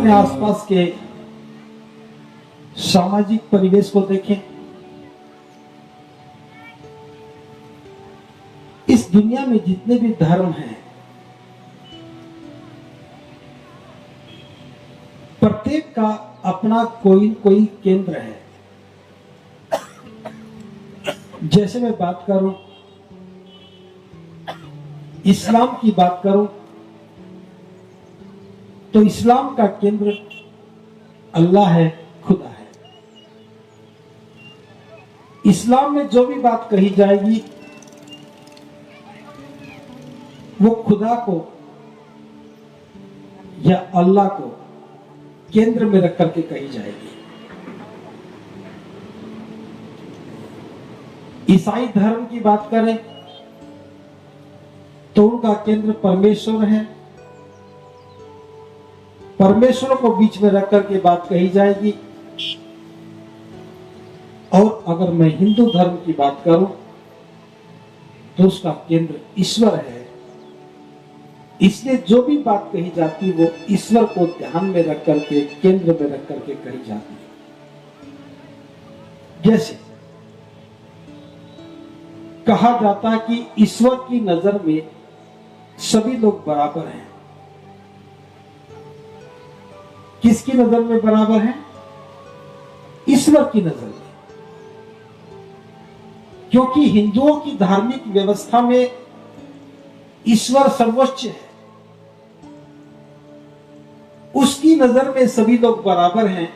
अपने आसपास के सामाजिक परिवेश को देखें। इस दुनिया में जितने भी धर्म हैं, प्रत्येक का अपना कोई कोई केंद्र है। जैसे मैं बात करूं, इस्लाम की बात करूं, तो इस्लाम का केंद्र अल्लाह है, खुदा है। इस्लाम में जो भी बात कही जाएगी वो खुदा को या अल्लाह को केंद्र में रख करके कही जाएगी। ईसाई धर्म की बात करें तो उनका केंद्र परमेश्वर है। परमेश्वर को बीच में रख करके बात कही जाएगी। और अगर मैं हिंदू धर्म की बात करूं तो उसका केंद्र ईश्वर है। इसलिए जो भी बात कही जाती वो ईश्वर को ध्यान में रख करके, केंद्र में रख करके कही जाती है। जैसे कहा जाता है कि ईश्वर की नजर में सभी लोग बराबर हैं। किसकी नजर में बराबर हैं? ईश्वर की नजर में। क्योंकि हिंदुओं की धार्मिक व्यवस्था में ईश्वर सर्वोच्च है। उसकी नजर में सभी लोग बराबर हैं,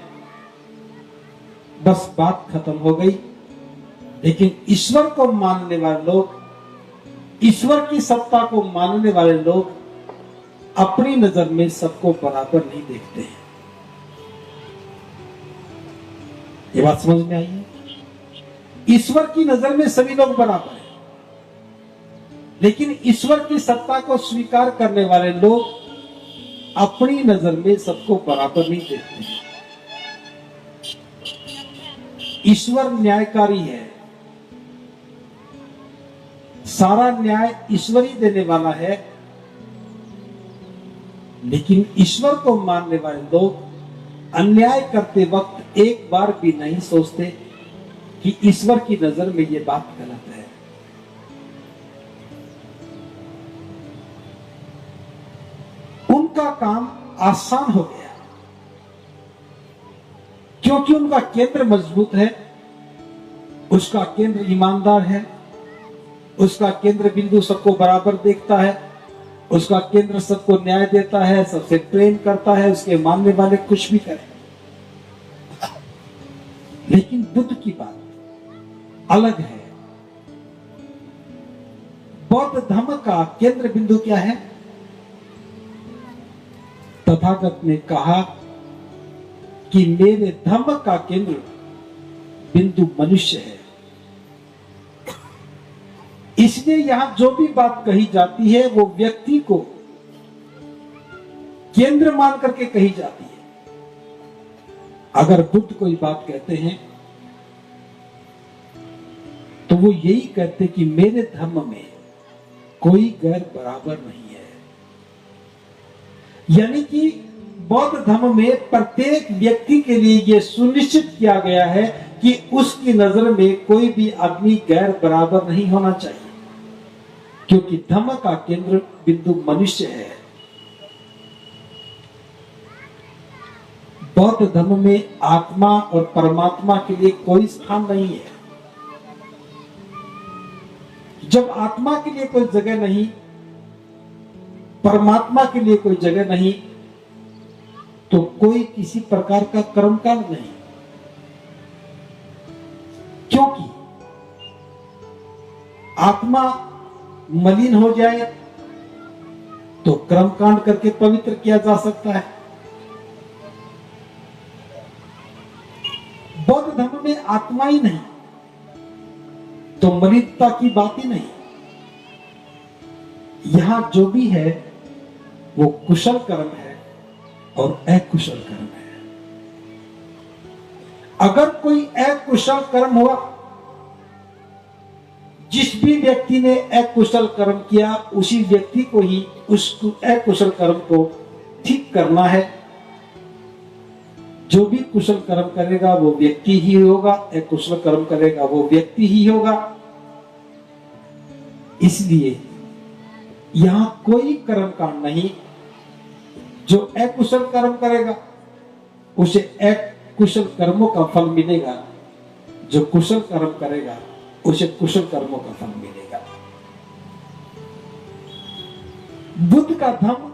बस बात खत्म हो गई। लेकिन ईश्वर को मानने वाले लोग, ईश्वर की सत्ता को मानने वाले लोग अपनी नजर में सबको बराबर नहीं देखते हैं। ये बात समझ में आई है? ईश्वर की नजर में सभी लोग बराबर हैं, लेकिन ईश्वर की सत्ता को स्वीकार करने वाले लोग अपनी नजर में सबको बराबर नहीं देखते हैं। ईश्वर न्यायकारी है, सारा न्याय ईश्वर ही देने वाला है। लेकिन ईश्वर को मानने वाले लोग अन्याय करते वक्त एक बार भी नहीं सोचते कि ईश्वर की नजर में यह बात गलत है। उनका काम आसान हो गया क्योंकि उनका केंद्र मजबूत है, उसका केंद्र ईमानदार है, उसका केंद्र बिंदु सबको बराबर देखता है, उसका केंद्र सबको न्याय देता है, सबसे प्रेम करता है, उसके मानने वाले कुछ भी करें। लेकिन बुद्ध की बात अलग है। बौद्ध धर्म का केंद्र बिंदु क्या है? तथागत ने कहा कि मेरे धर्म का केंद्र बिंदु मनुष्य है। इसलिए यहां जो भी बात कही जाती है वो व्यक्ति को केंद्र मान करके कही जाती है। अगर बुद्ध कोई बात कहते हैं तो वो यही कहते कि मेरे धर्म में कोई गैर बराबर नहीं है। यानी कि बौद्ध धर्म में प्रत्येक व्यक्ति के लिए यह सुनिश्चित किया गया है कि उसकी नजर में कोई भी आदमी गैर बराबर नहीं होना चाहिए, क्योंकि धर्म का केंद्र बिंदु मनुष्य है। बौद्ध धर्म में आत्मा और परमात्मा के लिए कोई स्थान नहीं है। जब आत्मा के लिए कोई जगह नहीं, परमात्मा के लिए कोई जगह नहीं, तो कोई किसी प्रकार का कर्मकांड नहीं। क्योंकि आत्मा मलिन हो जाए तो कर्मकांड करके पवित्र किया जा सकता है। बौद्ध धर्म में आत्मा ही नहीं तो मलिनता की बात ही नहीं। यहां जो भी है वो कुशल कर्म है और अकुशल कर्म है। अगर कोई अकुशल कर्म हुआ, जिस भी व्यक्ति ने अकुशल कर्म किया उसी व्यक्ति को ही उस अकुशल कर्म को ठीक करना है। जो भी कुशल कर्म करेगा वो व्यक्ति ही होगा, अकुशल कर्म करेगा वो व्यक्ति ही होगा। इसलिए यहां कोई कर्म कांड नहीं। जो अकुशल कर्म करेगा उसे अकुशल कर्मों का फल मिलेगा, जो कुशल कर्म करेगा उसे कुशल कर्मों का फल मिलेगा। बुद्ध का धर्म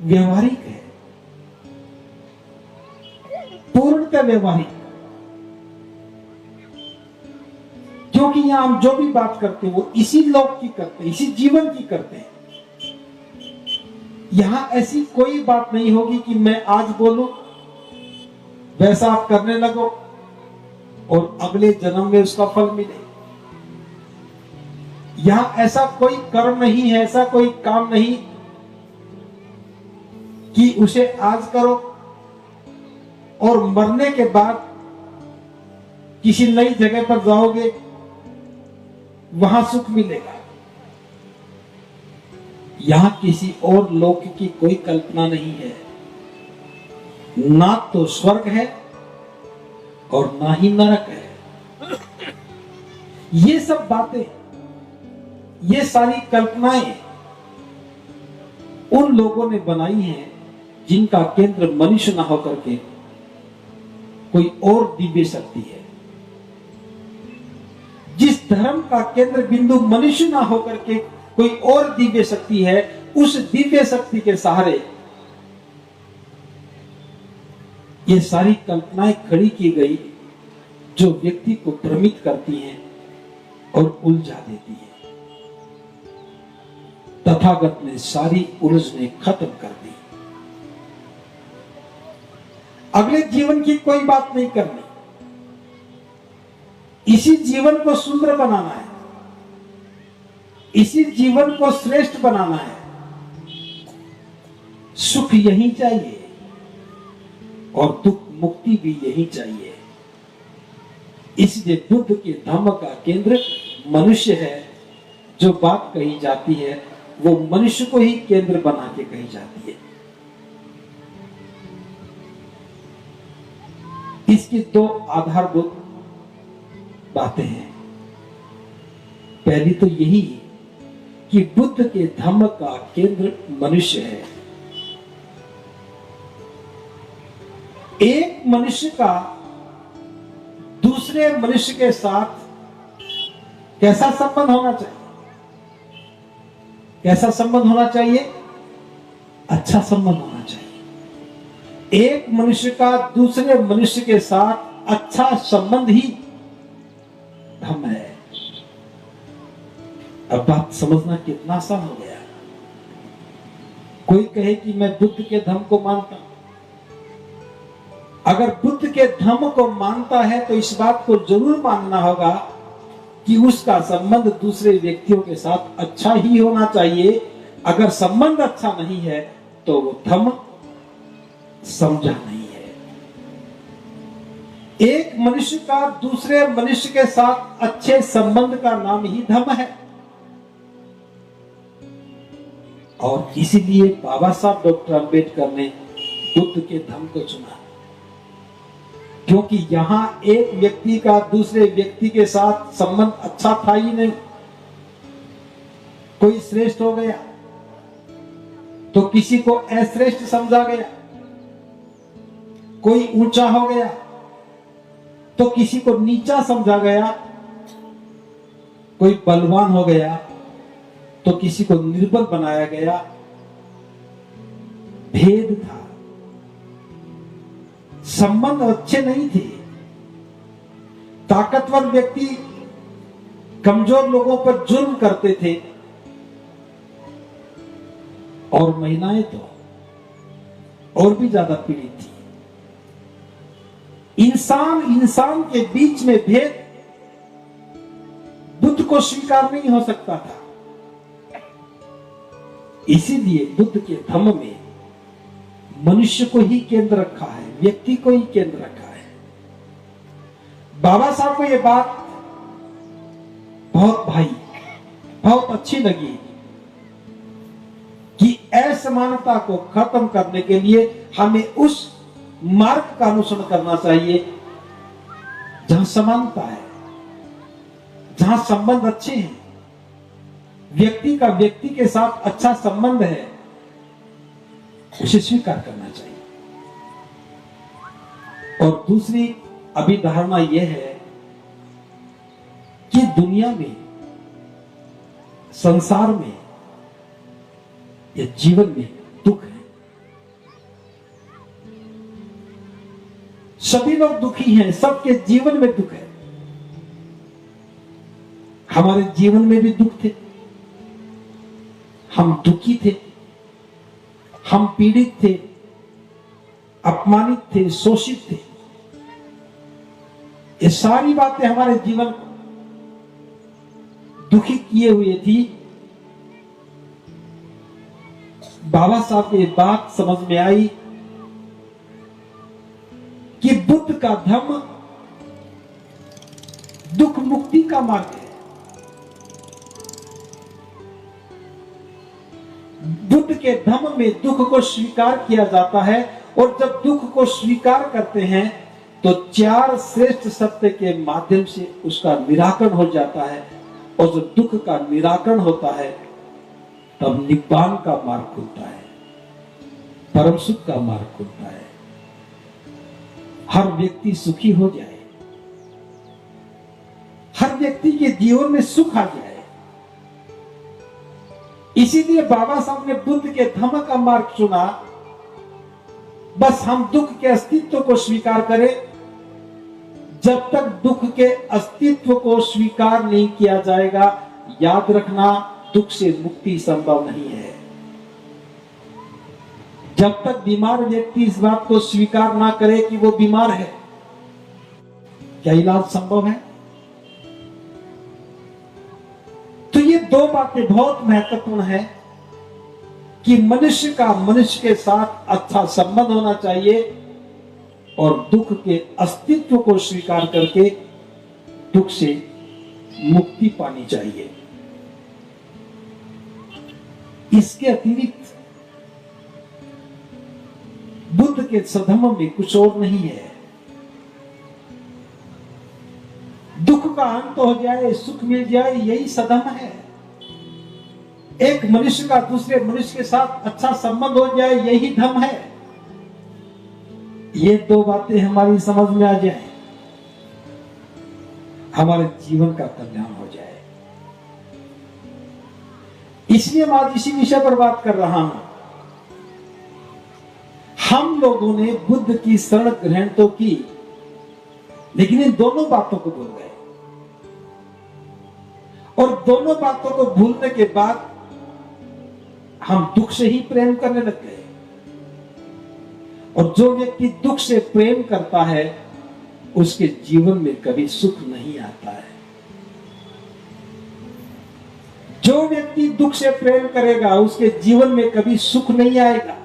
व्यवहारिक है, पूर्णतः व्यवहारिक, क्योंकि यहां हम जो भी बात करते हैं वो इसी लोक की करते हैं, इसी जीवन की करते हैं। यहां ऐसी कोई बात नहीं होगी कि मैं आज बोलूं वैसा आप करने लगो और अगले जन्म में उसका फल मिले। यहां ऐसा कोई कर्म नहीं है, ऐसा कोई काम नहीं कि उसे आज करो और मरने के बाद किसी नई जगह पर जाओगे वहां सुख मिलेगा। यहां किसी और लोक की कोई कल्पना नहीं है, ना तो स्वर्ग है और ना ही नरक है। ये सब बातें, ये सारी कल्पनाएं उन लोगों ने बनाई हैं जिनका केंद्र मनुष्य ना होकर के कोई और दिव्य शक्ति है। जिस धर्म का केंद्र बिंदु मनुष्य ना होकर के कोई और दिव्य शक्ति है, उस दिव्य शक्ति के सहारे ये सारी कल्पनाएं खड़ी की गई जो व्यक्ति को भ्रमित करती हैं और उलझा देती हैं। तथागत ने सारी उलझने खत्म कर दी। अगले जीवन की कोई बात नहीं करनी, इसी जीवन को सुंदर बनाना है, इसी जीवन को श्रेष्ठ बनाना है। सुख यही चाहिए और दुख मुक्ति भी यही चाहिए। इसलिए बुद्ध के धम्म का केंद्र मनुष्य है। जो बात कही जाती है वो मनुष्य को ही केंद्र बना के कही जाती है। इसकी दो आधारभूत बातें हैं। पहली तो यही कि बुद्ध के धम्म का केंद्र मनुष्य है। एक मनुष्य का दूसरे मनुष्य के साथ कैसा संबंध होना चाहिए? कैसा संबंध होना चाहिए? अच्छा संबंध होना चाहिए। एक मनुष्य का दूसरे मनुष्य के साथ अच्छा संबंध ही धम्म है। अब बात समझना कितना आसान हो गया। कोई कहे कि मैं बुद्ध के धम्म को मानता हूं। अगर बुद्ध के धम्म को मानता है तो इस बात को जरूर मानना होगा कि उसका संबंध दूसरे व्यक्तियों के साथ अच्छा ही होना चाहिए। अगर संबंध अच्छा नहीं है तो वो धम्म समझा नहीं है। एक मनुष्य का दूसरे मनुष्य के साथ अच्छे संबंध का नाम ही धम्म है। और इसीलिए बाबा साहब डॉक्टर अंबेडकर ने बुद्ध के धम्म को चुना, क्योंकि यहां एक व्यक्ति का दूसरे व्यक्ति के साथ संबंध अच्छा था ही नहीं। कोई श्रेष्ठ हो गया तो किसी को अश्रेष्ठ समझा गया, कोई ऊंचा हो गया तो किसी को नीचा समझा गया, कोई बलवान हो गया तो किसी को निर्बल बनाया गया। भेद था, संबंध अच्छे नहीं थे। ताकतवर व्यक्ति कमजोर लोगों पर जुल्म करते थे और महिलाएं तो और भी ज्यादा पीड़ित थी। इंसान के बीच में भेद बुद्ध को स्वीकार नहीं हो सकता था। इसीलिए बुद्ध के धम्म में मनुष्य को ही केंद्र रखा है, व्यक्ति को ही केंद्र रखा है। बाबा साहब को यह बात बहुत अच्छी लगी कि असमानता को खत्म करने के लिए हमें उस मार्ग का अनुसरण करना चाहिए जहां समानता है, जहां संबंध अच्छे हैं, व्यक्ति का व्यक्ति के साथ अच्छा संबंध है, उसे स्वीकार करना चाहिए। और दूसरी अभिधारणा यह है कि दुनिया में, संसार में या जीवन में दुख है। सभी लोग दुखी हैं, सबके जीवन में दुख है। हमारे जीवन में भी दुख थे, हम दुखी थे, हम पीड़ित थे, अपमानित थे, शोषित थे। ये सारी बातें हमारे जीवन को दुखी किए हुए थी। बाबा साहब की बात समझ में आई कि बुद्ध का धम्म दुख मुक्ति का मार्ग है। बुद्ध के धम्म में दुख को स्वीकार किया जाता है, और जब दुख को स्वीकार करते हैं तो 4 श्रेष्ठ सत्य के माध्यम से उसका निराकरण हो जाता है। और जब दुख का निराकरण होता है तब निब्बान का मार्ग खुलता है, परम सुख का मार्ग खुलता है। हर व्यक्ति सुखी हो जाए, हर व्यक्ति के जीवन में सुख आ जाए। इसीलिए बाबा साहब ने बुद्ध के धम्म का मार्ग चुना। बस हम दुख के अस्तित्व को स्वीकार करें। जब तक दुख के अस्तित्व को स्वीकार नहीं किया जाएगा, याद रखना, दुख से मुक्ति संभव नहीं है। जब तक बीमार व्यक्ति इस बात को स्वीकार ना करे कि वो बीमार है, क्या इलाज संभव है? तो ये 2 बातें बहुत महत्वपूर्ण है कि मनुष्य का मनुष्य के साथ अच्छा संबंध होना चाहिए, और दुख के अस्तित्व को स्वीकार करके दुख से मुक्ति पानी चाहिए। इसके अतिरिक्त बुद्ध के सधम्म में कुछ और नहीं है। दुख का अंत हो जाए, सुख मिल जाए, यही सधम्म है। एक मनुष्य का दूसरे मनुष्य के साथ अच्छा संबंध हो जाए, यही धम्म है। ये 2 बातें हमारी समझ में आ जाए, हमारे जीवन का कल्याण हो जाए। इसलिए मैं आज इसी विषय पर बात कर रहा हूं। हम लोगों ने बुद्ध की शरण ग्रहण तो की, लेकिन इन दोनों बातों को भूल गए। और दोनों बातों को भूलने के बाद हम दुख से ही प्रेम करने लग गए। और जो व्यक्ति दुख से प्रेम करता है, उसके जीवन में कभी सुख नहीं आता है। जो व्यक्ति दुख से प्रेम करेगा, उसके जीवन में कभी सुख नहीं आएगा।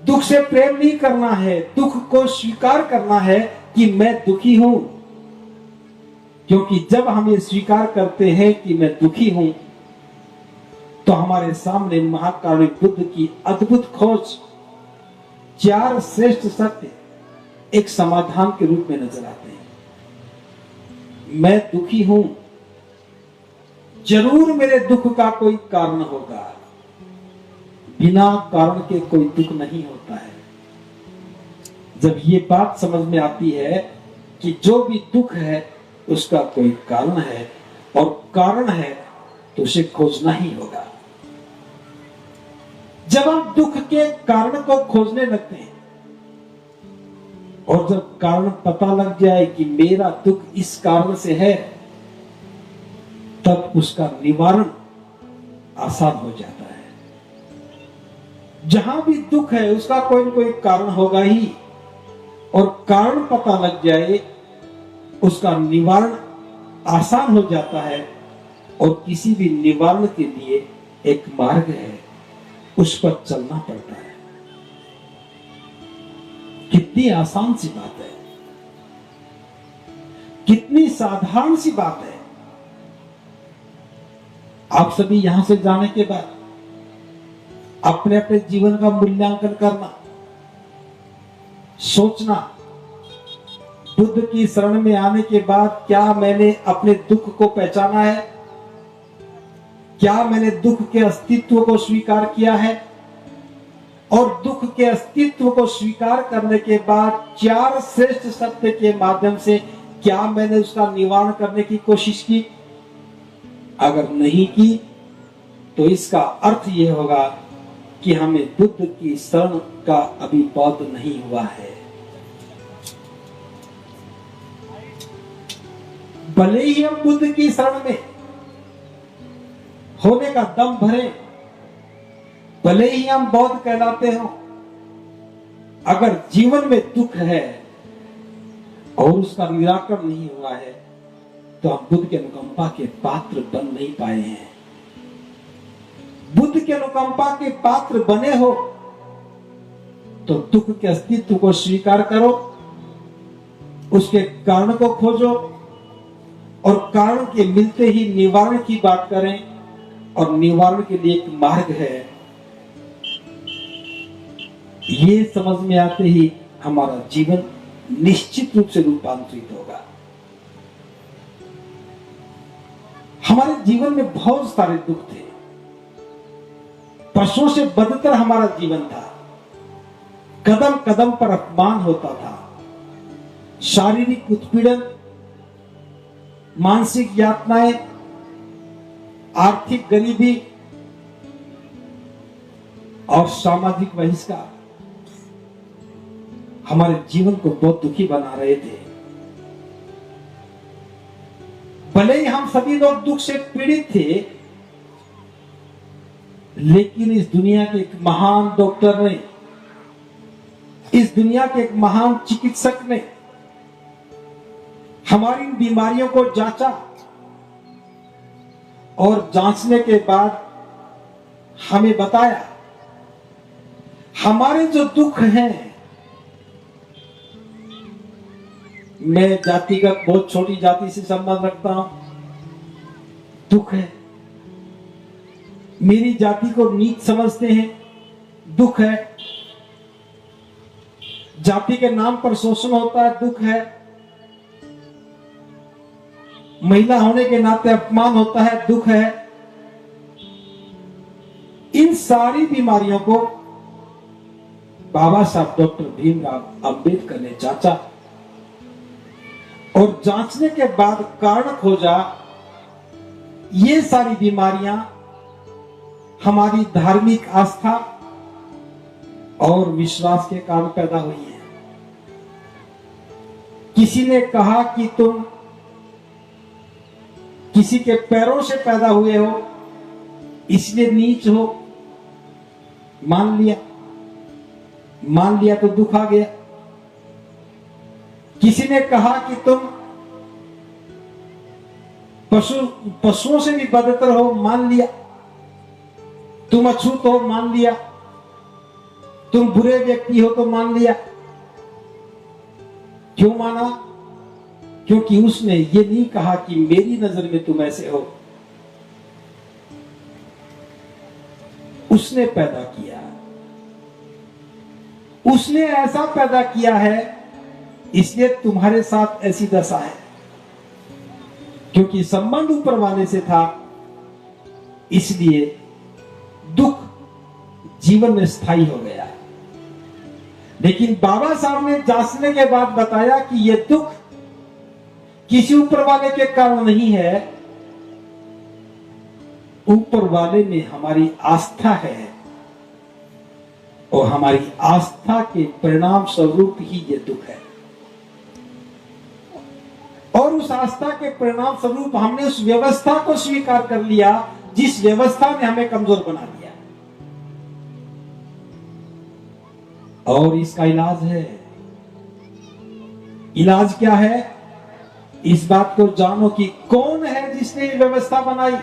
दुख से प्रेम नहीं करना है, दुख को स्वीकार करना है कि मैं दुखी हूं। क्योंकि जब हम ये स्वीकार करते हैं कि मैं दुखी हूं, तो हमारे सामने महाकारुणिक बुद्ध की अद्भुत खोज 4 श्रेष्ठ सत्य एक समाधान के रूप में नजर आते हैं। मैं दुखी हूं, जरूर मेरे दुख का कोई कारण होगा। बिना कारण के कोई दुख नहीं होता है। जब ये बात समझ में आती है कि जो भी दुख है उसका कोई कारण है, और कारण है तो उसे खोजना ही होगा। जब हम दुख के कारण को खोजने लगते हैं, और जब कारण पता लग जाए कि मेरा दुख इस कारण से है, तब उसका निवारण आसान हो जाता है। जहां भी दुख है उसका कोई न कोई कारण होगा ही, और कारण पता लग जाए उसका निवारण आसान हो जाता है। और किसी भी निवारण के लिए एक मार्ग है, उस पर चलना पड़ता है। कितनी आसान सी बात है, कितनी साधारण सी बात है। आप सभी यहां से जाने के बाद अपने अपने जीवन का मूल्यांकन करना सोचना, बुद्ध की शरण में आने के बाद क्या मैंने अपने दुख को पहचाना है? क्या मैंने दुख के अस्तित्व को स्वीकार किया है? और दुख के अस्तित्व को स्वीकार करने के बाद 4 श्रेष्ठ सत्य के माध्यम से क्या मैंने उसका निवारण करने की कोशिश की? अगर नहीं की तो इसका अर्थ यह होगा कि हमें बुद्ध की शरण का अभी बोध नहीं हुआ है। भले ही हम बुद्ध की शरण में होने का दम भरे, भले ही हम बौद्ध कहलाते हो, अगर जीवन में दुख है और उसका निराकरण नहीं हुआ है तो हम बुद्ध के अनुकंपा के पात्र बन नहीं पाए हैं। बुद्ध के अनुकंपा के पात्र बने हो तो दुख के अस्तित्व को स्वीकार करो, उसके कारण को खोजो और कारण के मिलते ही निवारण की बात करें। और निवारण के लिए एक मार्ग है, ये समझ में आते ही हमारा जीवन निश्चित रूप से रूपांतरित होगा। हमारे जीवन में बहुत सारे दुख थे, पशुओं से बदतर हमारा जीवन था, कदम कदम पर अपमान होता था, शारीरिक उत्पीड़न, मानसिक यातनाएं, आर्थिक गरीबी और सामाजिक बहिष्कार हमारे जीवन को बहुत दुखी बना रहे थे। भले ही हम सभी लोग दुख से पीड़ित थे, लेकिन इस दुनिया के एक महान डॉक्टर ने, इस दुनिया के एक महान चिकित्सक ने हमारी बीमारियों को जांचा और जांचने के बाद हमें बताया हमारे जो दुख हैं, मैं जातिगत बहुत छोटी जाति से संबंध रखता हूं, दुख है। मेरी जाति को नीच समझते हैं, दुख है। जाति के नाम पर शोषण होता है, दुख है। महिला होने के नाते अपमान होता है, दुख है। इन सारी बीमारियों को बाबा साहब डॉक्टर भीमराव अंबेडकर ने जांचा और जांचने के बाद कारण खोजा, ये सारी बीमारियां हमारी धार्मिक आस्था और विश्वास के कारण पैदा हुई हैं। किसी ने कहा कि तुम किसी के पैरों से पैदा हुए हो इसलिए नीच हो, मान लिया तो दुख आ गया। किसी ने कहा कि तुम पशुओं से भी बदतर हो, मान लिया। तुम अछूत हो, मान लिया। तुम बुरे व्यक्ति हो तो मान लिया। क्यों माना? क्योंकि उसने ये नहीं कहा कि मेरी नजर में तुम ऐसे हो। उसने पैदा किया, उसने ऐसा पैदा किया है, इसलिए तुम्हारे साथ ऐसी दशा है। क्योंकि संबंध ऊपर वाले से था, इसलिए दुख जीवन में स्थायी हो गया। लेकिन बाबा साहब ने जांचने के बाद बताया कि यह दुख किसी ऊपर वाले के कारण नहीं है, ऊपर वाले में हमारी आस्था है और हमारी आस्था के परिणाम स्वरूप ही ये दुख है। और उस आस्था के परिणाम स्वरूप हमने उस व्यवस्था को स्वीकार कर लिया जिस व्यवस्था ने हमें कमजोर बना दिया। और इसका इलाज है। इलाज क्या है? इस बात को जानो कि कौन है जिसने व्यवस्था बनाई।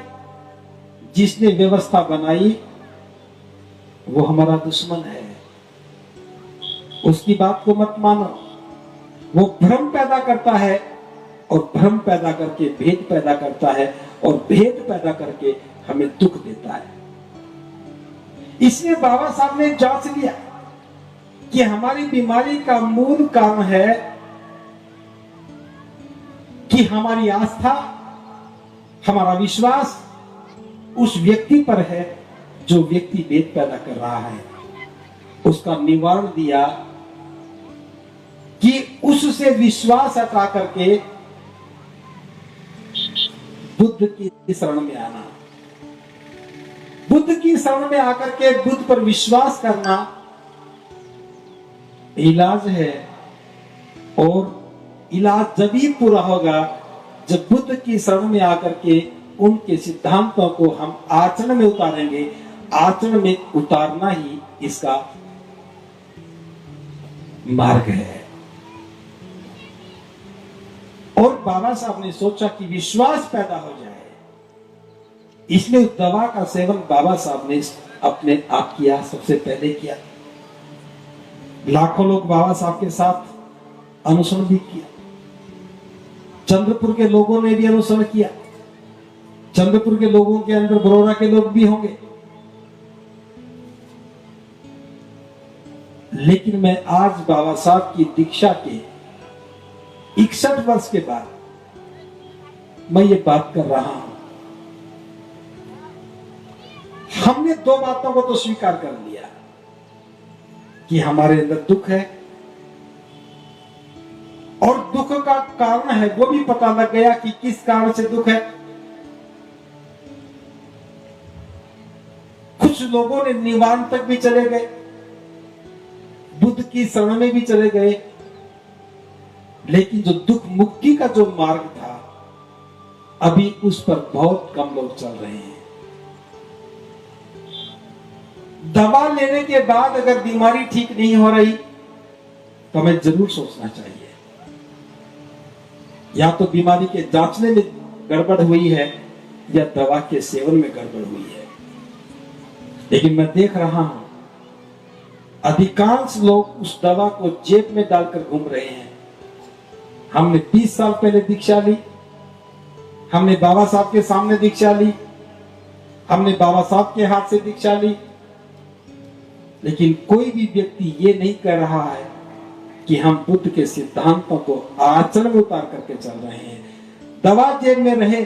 जिसने व्यवस्था बनाई वो हमारा दुश्मन है, उसकी बात को मत मानो। वो भ्रम पैदा करता है और भ्रम पैदा करके भेद पैदा करता है और भेद पैदा करके हमें दुख देता है। इसलिए बाबा साहब ने जांच लिया कि हमारी बीमारी का मूल कारण है कि हमारी आस्था, हमारा विश्वास उस व्यक्ति पर है जो व्यक्ति वेद पैदा कर रहा है। उसका निवारण दिया कि उससे विश्वास हटा करके बुद्ध की शरण में आना, बुद्ध की शरण में आकर के बुद्ध पर विश्वास करना इलाज है। और इलाज जब ही पूरा होगा जब बुद्ध की शरण में आकर के उनके सिद्धांतों को हम आचरण में उतारेंगे। आचरण में उतारना ही इसका मार्ग है। और बाबा साहब ने सोचा कि विश्वास पैदा हो जाए, इसलिए उस दवा का सेवन बाबा साहब ने अपने आप किया, सबसे पहले किया। लाखों लोग बाबा साहब के साथ अनुसरण भी किया। चंद्रपुर के लोगों ने भी अनुसरण किया। चंद्रपुर के लोगों के अंदर बड़ौदा के लोग भी होंगे। लेकिन मैं आज बाबा साहब की दीक्षा के 61 वर्ष के बाद मैं ये बात कर रहा हूं। हमने दो बातों को तो स्वीकार कर लिया कि हमारे अंदर दुख है और दुख का कारण है वो भी पता लग गया कि किस कारण से दुख है। कुछ लोगों ने निवारण तक भी चले गए, बुद्ध की शरण में भी चले गए, लेकिन जो दुख मुक्ति का जो मार्ग था अभी उस पर बहुत कम लोग चल रहे हैं। दवा लेने के बाद अगर बीमारी ठीक नहीं हो रही तो हमें जरूर सोचना चाहिए या तो बीमारी के जांचने में गड़बड़ हुई है या दवा के सेवन में गड़बड़ हुई है। लेकिन मैं देख रहा हूं अधिकांश लोग उस दवा को जेब में डालकर घूम रहे हैं। हमने 20 साल पहले दीक्षा ली, हमने बाबा साहब के सामने दीक्षा ली, हमने बाबा साहब के हाथ से दीक्षा ली, लेकिन कोई भी व्यक्ति ये नहीं कर रहा है कि हम बुद्ध के सिद्धांतों को आचरण में उतार करके चल रहे हैं। दवा जेब में रहे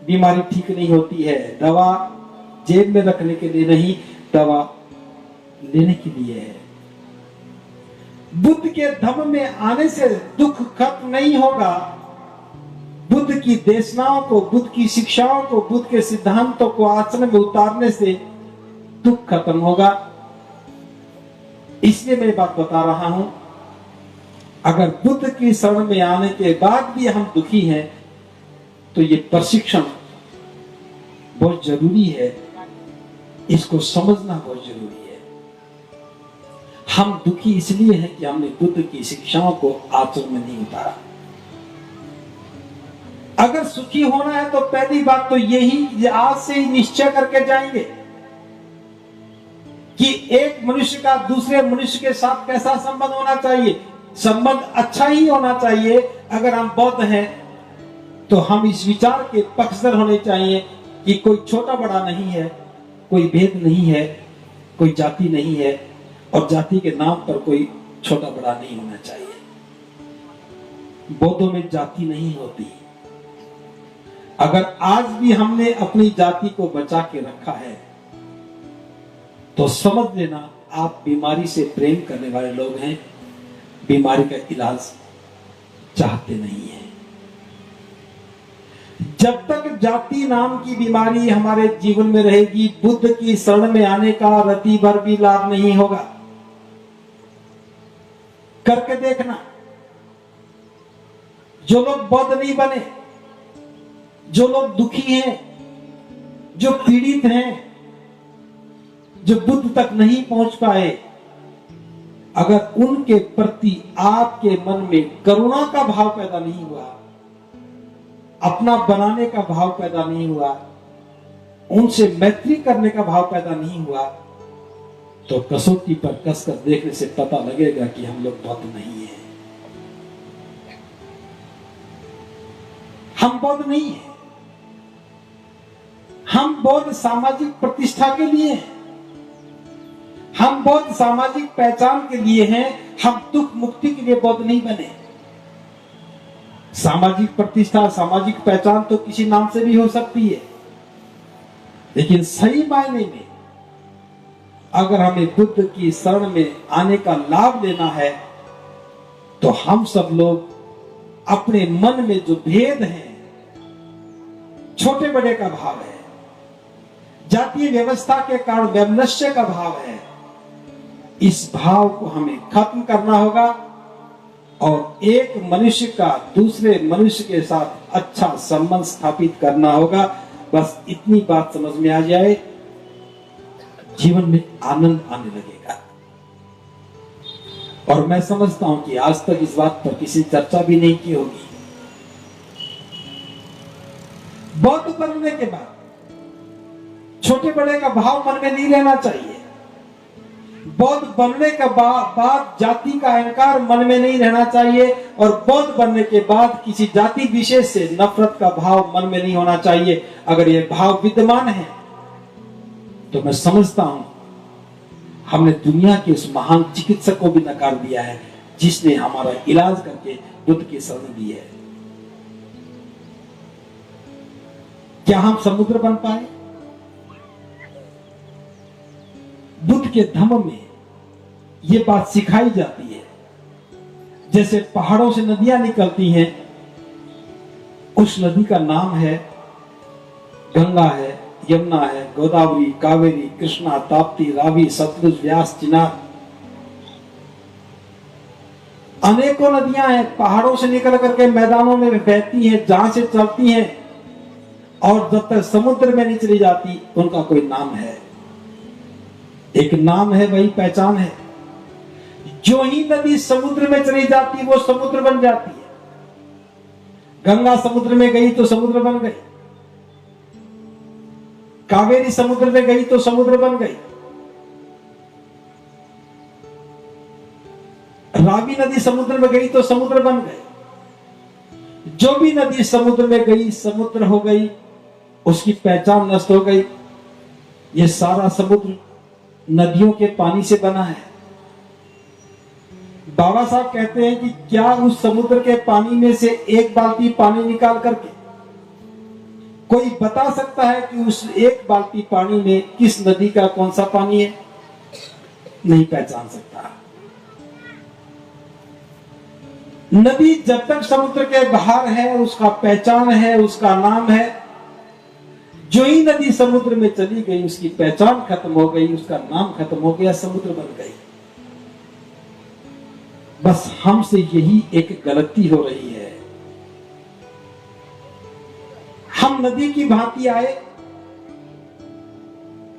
बीमारी ठीक नहीं होती है। दवा जेब में रखने के लिए नहीं, दवा लेने के लिए है। बुद्ध के धम्म में आने से दुख खत्म नहीं होगा। बुद्ध की देशनाओं को, बुद्ध की शिक्षाओं को, बुद्ध के सिद्धांतों को आचरण में उतारने से दुख खत्म होगा। इसलिए मैं बात बता रहा हूं, अगर बुद्ध की शरण में आने के बाद भी हम दुखी हैं तो ये प्रशिक्षण बहुत जरूरी है, इसको समझना बहुत जरूरी है। हम दुखी इसलिए हैं कि हमने बुद्ध की शिक्षाओं को आचरण में नहीं उतारा। अगर सुखी होना है तो पहली बात तो यही आज से ही निश्चय करके जाएंगे कि एक मनुष्य का दूसरे मनुष्य के साथ कैसा संबंध होना चाहिए। संबंध अच्छा ही होना चाहिए। अगर हम बौद्ध हैं तो हम इस विचार के पक्षधर होने चाहिए कि कोई छोटा बड़ा नहीं है, कोई भेद नहीं है, कोई जाति नहीं है और जाति के नाम पर कोई छोटा बड़ा नहीं होना चाहिए। बौद्धों में जाति नहीं होती। अगर आज भी हमने अपनी जाति को बचा के रखा है तो समझ लेना आप बीमारी से प्रेम करने वाले लोग हैं, बीमारी का इलाज चाहते नहीं है। जब तक जाति नाम की बीमारी हमारे जीवन में रहेगी, बुद्ध की शरण में आने का रति भर भी लाभ नहीं होगा। करके देखना। जो लोग बौद्ध नहीं बने, जो लोग दुखी हैं, जो पीड़ित हैं, जो बुद्ध तक नहीं पहुंच पाए, अगर उनके प्रति आपके मन में करुणा का भाव पैदा नहीं हुआ, अपना बनाने का भाव पैदा नहीं हुआ, उनसे मैत्री करने का भाव पैदा नहीं हुआ, तो कसौटी पर कसकर देखने से पता लगेगा कि हम लोग बौद्ध नहीं हैं। हम बौद्ध नहीं हैं। हम बौद्ध सामाजिक प्रतिष्ठा के लिए हैं। हम बौद्ध सामाजिक पहचान के लिए हैं, हम दुख मुक्ति के लिए बौद्ध नहीं बने। सामाजिक प्रतिष्ठा, सामाजिक पहचान तो किसी नाम से भी हो सकती है, लेकिन सही मायने में अगर हमें बुद्ध की शरण में आने का लाभ लेना है तो हम सब लोग अपने मन में जो भेद है, छोटे बड़े का भाव है, जातीय व्यवस्था के कारण वैमनस्य का भाव है, इस भाव को हमें खत्म करना होगा और एक मनुष्य का दूसरे मनुष्य के साथ अच्छा संबंध स्थापित करना होगा। बस इतनी बात समझ में आ जाए, जीवन में आनंद आने लगेगा। और मैं समझता हूं कि आज तक इस बात पर किसी चर्चा भी नहीं की होगी। बौद्ध बनने के बाद छोटे बड़े का भाव मन में नहीं रहना चाहिए। बौद्ध बनने के बाद जाति का अहंकार मन में नहीं रहना चाहिए, और बौद्ध बनने के बाद किसी जाति विशेष से नफरत का भाव मन में नहीं होना चाहिए। अगर यह भाव विद्यमान है तो मैं समझता हूं हमने दुनिया के उस महान चिकित्सक को भी नकार दिया है जिसने हमारा इलाज करके बुद्ध की शरण दी है। क्या हम समुद्र बन पाए? बुद्ध के धम्म में यह बात सिखाई जाती है। जैसे पहाड़ों से नदियां निकलती हैं, उस नदी का नाम है गंगा है, यमुना है, गोदावरी, कावेरी, कृष्णा, ताप्ती, रावी, सतलुज, व्यास, चिनाब, अनेकों नदियां हैं। पहाड़ों से निकल करके मैदानों में बहती हैं, जहां से चलती हैं, और जब तक समुद्र में नहीं चली जाती उनका कोई नाम है। एक नाम है, वही पहचान है। जो ही नदी समुद्र में चली जाती वो समुद्र बन जाती है। गंगा समुद्र में गई तो समुद्र बन गई, कावेरी समुद्र में गई तो समुद्र बन गई, रावी नदी समुद्र में गई तो समुद्र बन गई। जो भी नदी समुद्र में गई समुद्र हो गई, उसकी पहचान नष्ट हो गई। ये सारा समुद्र नदियों के पानी से बना है। बाबा साहब कहते हैं कि क्या उस समुद्र के पानी में से एक बाल्टी पानी निकाल करके कोई बता सकता है कि उस एक बाल्टी पानी में किस नदी का कौन सा पानी है? नहीं पहचान सकता। नदी जब तक समुद्र के बाहर है उसका पहचान है, उसका नाम है। जो ही नदी समुद्र में चली गई उसकी पहचान खत्म हो गई, उसका नाम खत्म हो गया, समुद्र बन गई। बस हमसे यही एक गलती हो रही है। हम नदी की भांति आए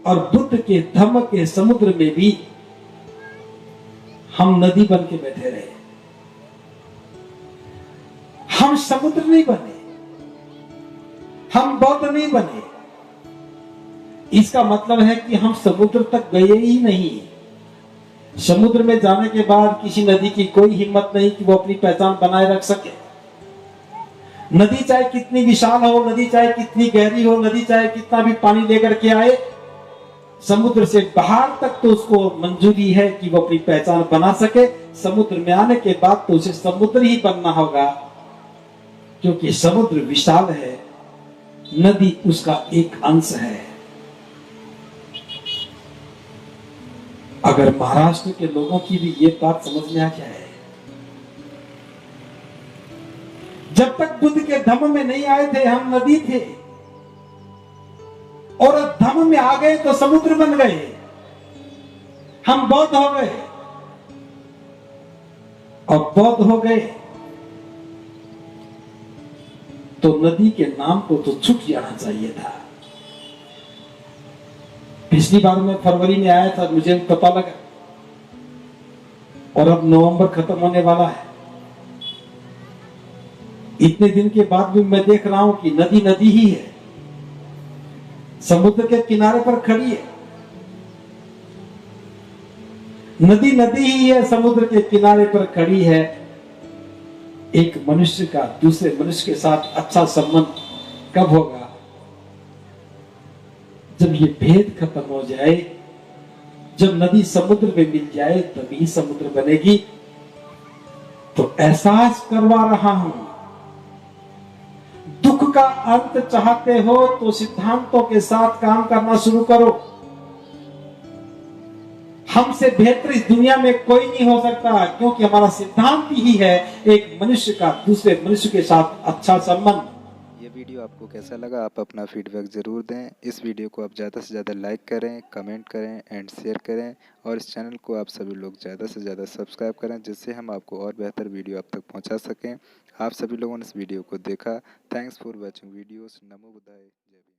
और बुद्ध के धम्म के समुद्र में भी हम नदी बन के बैठे रहे। हम समुद्र नहीं बने, हम बौद्ध नहीं बने। इसका मतलब है कि हम समुद्र तक गए ही नहीं। समुद्र में जाने के बाद किसी नदी की कोई हिम्मत नहीं कि वो अपनी पहचान बनाए रख सके। नदी चाहे कितनी विशाल हो, नदी चाहे कितनी गहरी हो, नदी चाहे कितना भी पानी लेकर के आए, समुद्र से बाहर तक तो उसको मंजूरी है कि वो अपनी पहचान बना सके। समुद्र में आने के बाद तो उसे समुद्र ही बनना होगा, क्योंकि समुद्र विशाल है, नदी उसका एक अंश है। अगर महाराष्ट्र के लोगों की भी ये बात समझ में आ जाए, जब तक बुद्ध के धम्म में नहीं आए थे हम नदी थे, और धम्म में आ गए तो समुद्र बन गए, हम बौद्ध हो गए। और बौद्ध हो गए तो नदी के नाम को तो छूट जाना चाहिए था। पिछली बार मैं फरवरी में आया था, मुझे पता लगा, और अब नवंबर खत्म होने वाला है। इतने दिन के बाद भी मैं देख रहा हूं कि नदी नदी ही है, समुद्र के किनारे पर खड़ी है। नदी नदी ही है, समुद्र के किनारे पर खड़ी है। एक मनुष्य का दूसरे मनुष्य के साथ अच्छा संबंध कब होगा? जब ये भेद खत्म हो जाए, जब नदी समुद्र में मिल जाए तभी समुद्र बनेगी। तो एहसास करवा रहा हूं, दुख का अंत चाहते हो तो सिद्धांतों के साथ काम करना शुरू करो। हमसे बेहतर इस दुनिया में कोई नहीं हो सकता, क्योंकि हमारा सिद्धांत ही है एक मनुष्य का दूसरे मनुष्य के साथ अच्छा संबंध। ये वीडियो आपको कैसा लगा, आप अपना फीडबैक ज़रूर दें। इस वीडियो को आप ज़्यादा से ज़्यादा लाइक करें, कमेंट करें एंड शेयर करें, और इस चैनल को आप सभी लोग ज़्यादा से ज़्यादा सब्सक्राइब करें, जिससे हम आपको और बेहतर वीडियो आप तक पहुंचा सकें। आप सभी लोगों ने इस वीडियो को देखा। Thanks for watching videos. नमो बुद्धाय। जय भीम।